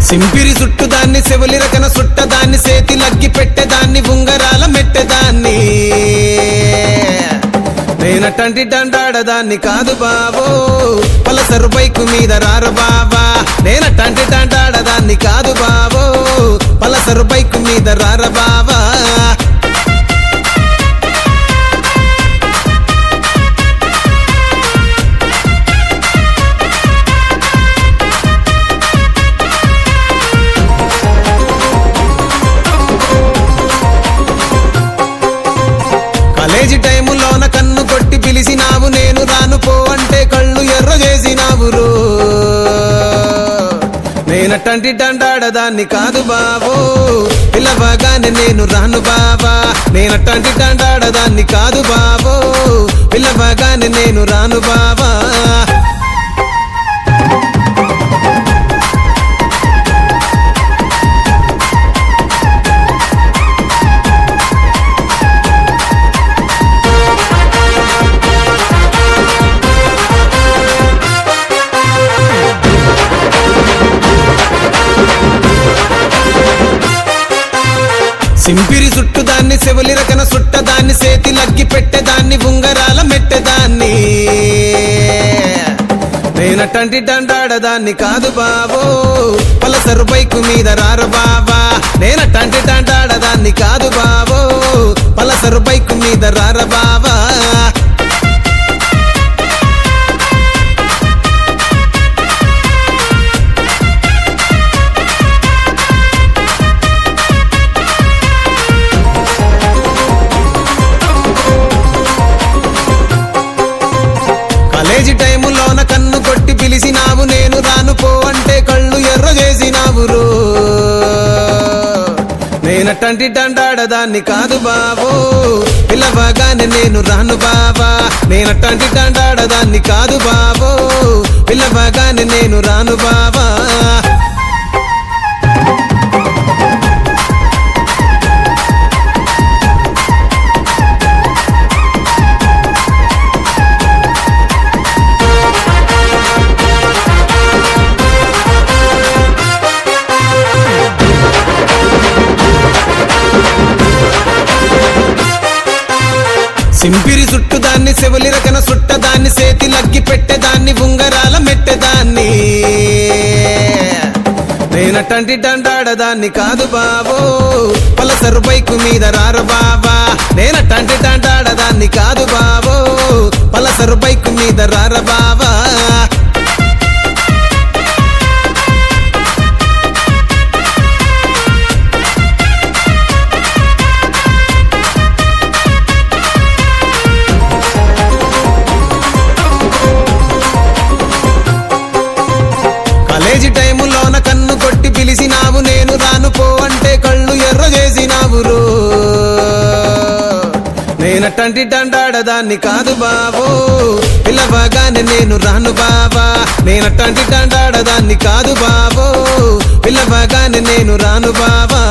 సింపిరి సుట్టుదాన్ని సెవలి రకన సుట్టదాన్ని సేతి లగ్గి పెట్టేదాన్ని ఉంగరాల మెట్టేదాన్ని నేనటంటి డండాడదాన్ని కాదు బావో పలసరు బైకు మీద రారు బావా నేనటంటి డండాడదాన్ని కాదు బావో పలసరు బైకు మీద రార బావా కాలేజీ టైములోన కన్ను కొట్టి పిలిచినావు నేను రాను పో అంటే కళ్ళు ఎర్ర చేసినావు రో నేనటంటి డండాడదాన్ని కాదు బావో పిలవగానే నేను రాను బావా నేనటంటి డండాడదాన్ని కాదు బావో పిలవగానే నేను రాను బావా సింపిరి సుట్టుదాన్ని సెవలి రకన సుట్టదాన్ని సేతి లగ్గి పెట్టేదాన్ని ఉంగరాల మెట్టేదాన్ని నేనటంటి డండాడదాన్ని కాదు బావో పలసరు బైకు మీద రారు బావా నేనటంటి డండాడదాన్ని కాదు బావో పలసరు బైకు మీద రార బావా కాలేజీ టైములోన కన్ను కొట్టి పిలిచినావు నేను రాను పో అంటే కళ్ళు ఎర్ర చేసినావు రో నేనటంటి డండాడదాన్ని కాదు బావో పిలవగానే నేను రాను బావా నేనటంటి డండాడదాన్ని కాదు బావో పిలవగానే నేను రాను బావా సింపిరి సుట్టుదాన్ని సెవలి రకన సుట్టదాన్ని సేతి లగ్గి పెట్టేదాన్ని ఉంగరాల మెట్టేదాన్ని నేనటంటి డండాడదాన్ని కాదు బావో పలసరు బైకు మీద రారు బావా నేనటంటి డండాడదాన్ని కాదు బావో పలసరు బైకు మీద రార బావా కాలేజీ టైములోన కన్ను కొట్టి పిలిచినావు నేను రాను పో అంటే కళ్ళు ఎర్ర చేసినావు రో నేనటంటి డండాడదాన్ని కాదు బావో పిలవగానే నేను రాను బావా నేనటంటి డండాడదాన్ని కాదు బావో పిలవగానే నేను రాను బావా